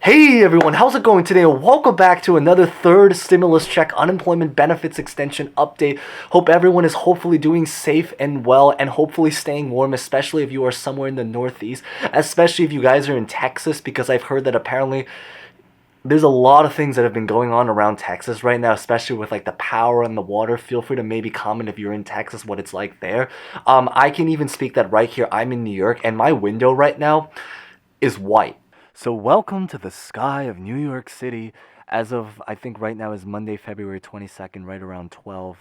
Hey everyone, how's it going today? Welcome back to another third stimulus check unemployment benefits extension update. Hope everyone is hopefully doing safe and well and hopefully staying warm, especially if you are somewhere in the Northeast, especially if you guys are in Texas, because I've heard that apparently there's a lot of things that have been going on around Texas right now, especially with like the power and the water. Feel free to maybe comment if you're in Texas what it's like there. I can even speak that right here. I'm in New York and my window right now is white. So welcome to the sky of New York City as of, I think right now is Monday, February 22nd, right around 12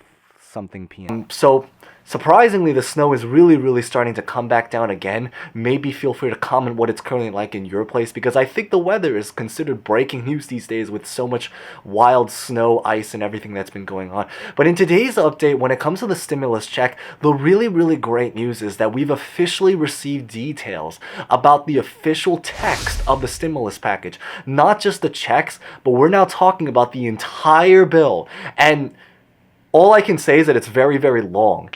something p.m. So surprisingly, the snow is really starting to come back down again. Maybe feel free to comment what it's currently like in your place, because I think the weather is considered breaking news these days with so much wild snow, ice, and everything that's been going on. But in today's update, when it comes to the stimulus check, the really great news is that we've officially received details about the official text of the stimulus package. Not just the checks, but we're now talking about the entire bill. And all I can say is that it's very long.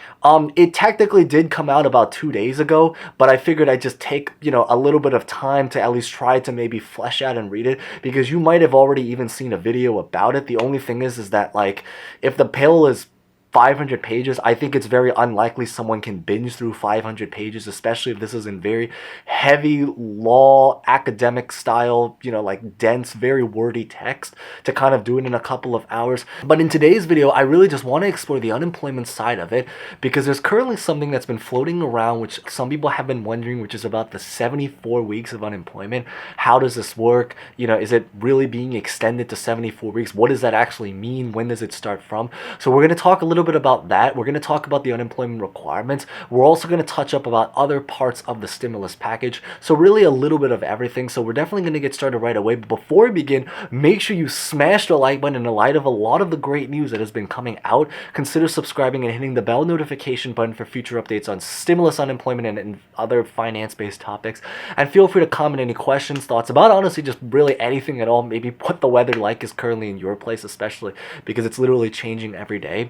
It technically did come out about 2 days ago, but I figured I'd just take, a little bit of time to at least try to maybe flesh out and read it, because you might have already even seen a video about it. The only thing is that, like, if the bill is 500 pages, I think it's very unlikely someone can binge through 500 pages, especially if this is in very heavy law, academic style, like dense, very wordy text, to kind of do it in a couple of hours. But in today's video, I really just want to explore the unemployment side of it, because there's currently something that's been floating around, which some people have been wondering, which is about the 74 weeks of unemployment. How does this work? Is it really being extended to 74 weeks? What does that actually mean? When does it start from? So we're going to talk a little bit about that. We're going to talk about the unemployment requirements. We're also going to touch up about other parts of the stimulus package. So really a little bit of everything. So we're definitely going to get started right away. But before we begin, make sure you smash the like button. In light of a lot of the great news that has been coming out, consider subscribing and hitting the bell notification button for future updates on stimulus, unemployment, and other finance-based topics. And feel free to comment any questions, thoughts about honestly just really anything at all. Maybe what the weather like is currently in your place, especially because it's literally changing every day.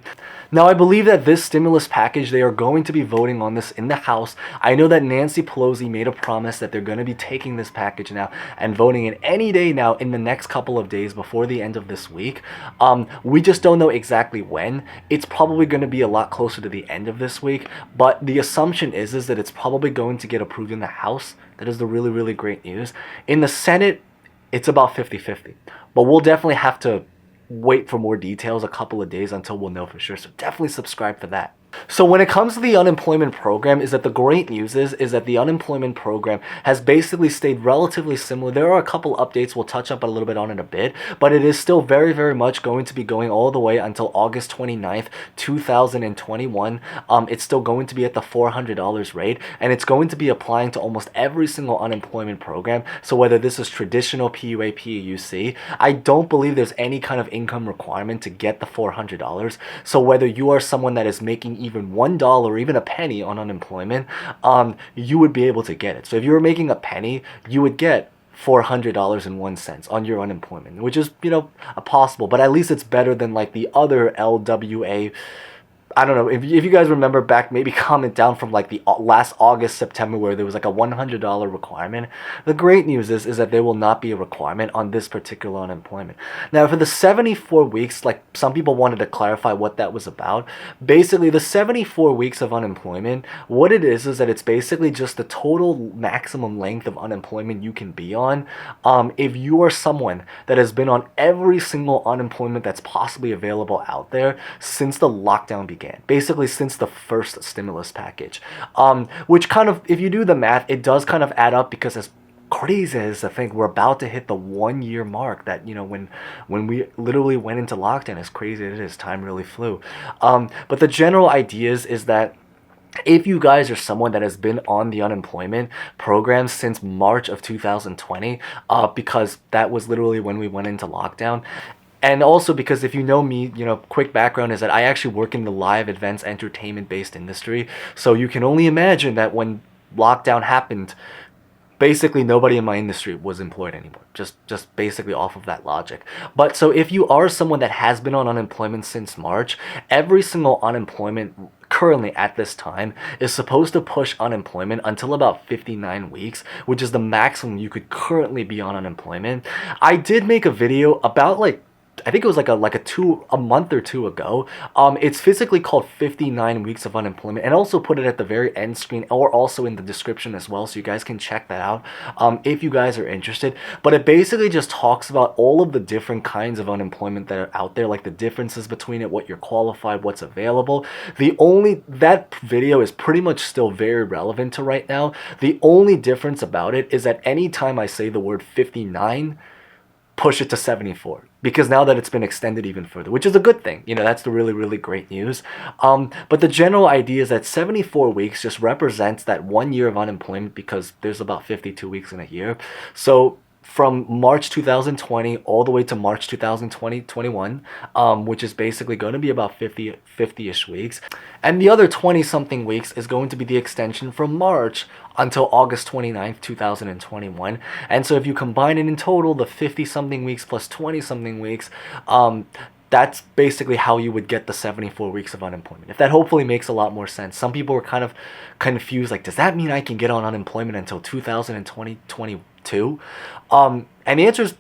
Now, I believe that this stimulus package, they are going to be voting on this in the House. I know that Nancy Pelosi made a promise that they're going to be taking this package now and voting it any day now in the next couple of days before the end of this week. We just don't know exactly when. It's probably going to be a lot closer to the end of this week, but the assumption is that it's probably going to get approved in the House. That is the really great news. In the Senate, it's about 50-50, but we'll definitely have to wait for more details a couple of days until we'll know for sure. So definitely subscribe for that. So when it comes to the unemployment program, is that the great news is that the unemployment program has basically stayed relatively similar. There are a couple updates we'll touch up a little bit on in a bit, but it is still very much going to be going all the way until August 29th, 2021. It's still going to be at the $400 rate, and it's going to be applying to almost every single unemployment program. So whether this is traditional PUA, PUC, I don't believe there's any kind of income requirement to get the $400. So whether you are someone that is making even $1 or even a penny on unemployment, you would be able to get it. So if you were making a penny, you would get $400.01 on your unemployment, which is, possible, but at least it's better than like the other LWA. I don't know, if you guys remember back, maybe comment down from like the last August, September, where there was like a $100 requirement. The great news is that there will not be a requirement on this particular unemployment. Now, for the 74 weeks, like some people wanted to clarify what that was about. Basically, the 74 weeks of unemployment, what it is that it's basically just the total maximum length of unemployment you can be on. If you are someone that has been on every single unemployment that's possibly available out there since the lockdown began. Basically since the first stimulus package, which kind of, if you do the math, it does kind of add up, because as crazy as I think we're about to hit the 1 year mark that, when we literally went into lockdown, as crazy as it is, time really flew. But the general idea is that if you guys are someone that has been on the unemployment program since March of 2020, because that was literally when we went into lockdown. And also because if you know me, quick background is that I actually work in the live events entertainment based industry. So you can only imagine that when lockdown happened, basically nobody in my industry was employed anymore, just basically off of that logic. But so if you are someone that has been on unemployment since March, every single unemployment currently at this time is supposed to push unemployment until about 59 weeks, which is the maximum you could currently be on unemployment. I did make a video about like, I think it was like a month or two ago. It's physically called 59 weeks of unemployment, and also put it at the very end screen or also in the description as well, so you guys can check that out if you guys are interested. But it basically just talks about all of the different kinds of unemployment that are out there, like the differences between it, what you're qualified, what's available. That video is pretty much still very relevant to right now. The only difference about it is that anytime I say the word 59, push it to 74, because now that it's been extended even further, which is a good thing. You know, that's the really, really great news. But the general idea is that 74 weeks just represents that 1 year of unemployment, because there's about 52 weeks in a year. So from March 2020 all the way to March 2021, which is basically going to be about 50-ish weeks. And the other 20-something weeks is going to be the extension from March until August 29th, 2021. And so if you combine it in total, the 50-something weeks plus 20-something weeks, that's basically how you would get the 74 weeks of unemployment. If that hopefully makes a lot more sense. Some people were kind of confused, like, does that mean I can get on unemployment until 2022? And the answer is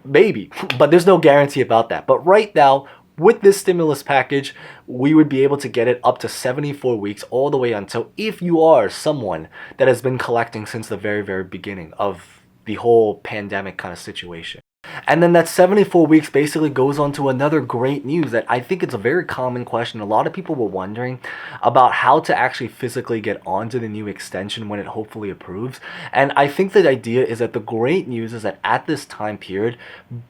maybe, but there's no guarantee about that. But right now, with this stimulus package, we would be able to get it up to 74 weeks all the way until, if you are someone that has been collecting since the very, very beginning of the whole pandemic kind of situation. And then that 74 weeks basically goes on to another great news that I think it's a very common question. A lot of people were wondering about how to actually physically get onto the new extension when it hopefully approves. And I think the idea is that the great news is that at this time period,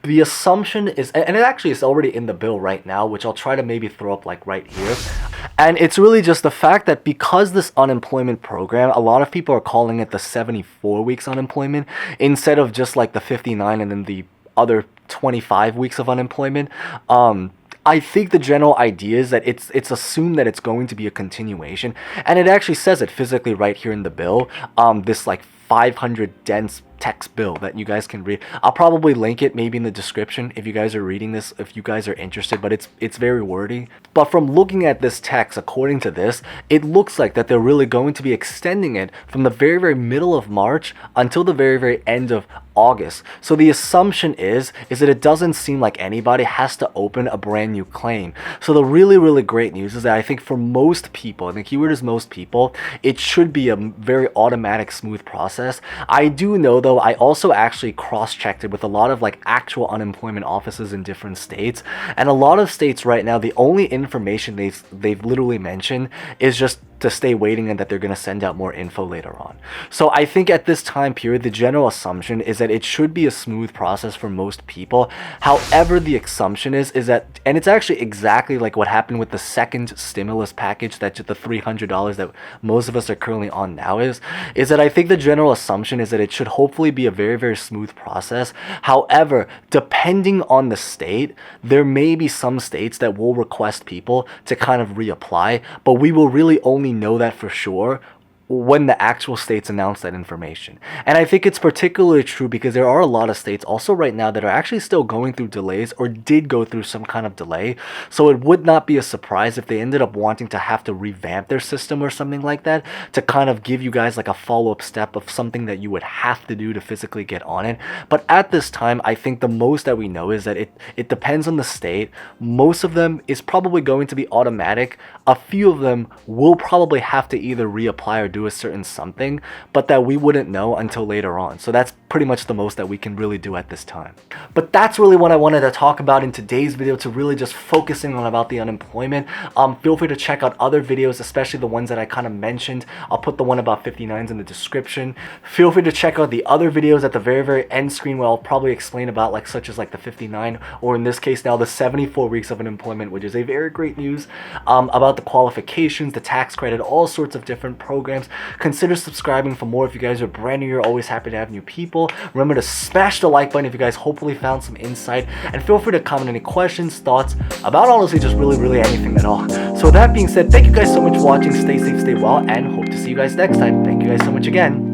the assumption is, and it actually is already in the bill right now, which I'll try to maybe throw up like right here. And it's really just the fact that because this unemployment program, a lot of people are calling it the 74 weeks unemployment instead of just like the 59 and then the other 25 weeks of unemployment. I think the general idea is that it's assumed that it's going to be a continuation, and it actually says it physically right here in the bill. This like 500 dense text bill that you guys can read. I'll probably link it maybe in the description if you guys are reading this, if you guys are interested, but it's very wordy. But from looking at this text, according to this, it looks like that they're really going to be extending it from the very, very middle of March until the very, very end of August. So the assumption is that it doesn't seem like anybody has to open a brand new claim. So the really, really great news is that I think for most people, and the keyword is most people, it should be a very automatic, smooth process. I do know though, I also actually cross-checked it with a lot of like actual unemployment offices in different states, and a lot of states right now, the only information they've literally mentioned is just to stay waiting and that they're going to send out more info later on. So I think at this time period, the general assumption is that it should be a smooth process for most people. However, the assumption is that, and it's actually exactly like what happened with the second stimulus package, that the $300 that most of us are currently on now is that I think the general assumption is that it should hopefully be a very, very smooth process. However, depending on the state, there may be some states that will request people to kind of reapply, but we will really only know that for sure when the actual states announce that information. And I think it's particularly true because there are a lot of states also right now that are actually still going through delays or did go through some kind of delay. So it would not be a surprise if they ended up wanting to have to revamp their system or something like that to kind of give you guys like a follow-up step of something that you would have to do to physically get on it. But at this time, I think the most that we know is that it depends on the state. Most of them is probably going to be automatic. A few of them will probably have to either reapply or do a certain something, but that we wouldn't know until later on. So that's pretty much the most that we can really do at this time. But that's really what I wanted to talk about in today's video, to really just focusing on about the unemployment. Feel free to check out other videos, especially the ones that I kind of mentioned. I'll put the one about 59s in the description. Feel free to check out the other videos at the very, very end screen where I'll probably explain about like such as like the 59, or in this case now the 74 weeks of unemployment, which is a very great news, about the qualifications, the tax credit, all sorts of different programs. Consider subscribing for more. If you guys are brand new, you're always happy to have new people. Remember to smash the like button if you guys hopefully found some insight, and feel free to comment any questions, thoughts about honestly just really anything at all. So with that being said, thank you guys so much for watching. Stay safe, stay well, and hope to see you guys next time. Thank you guys so much again.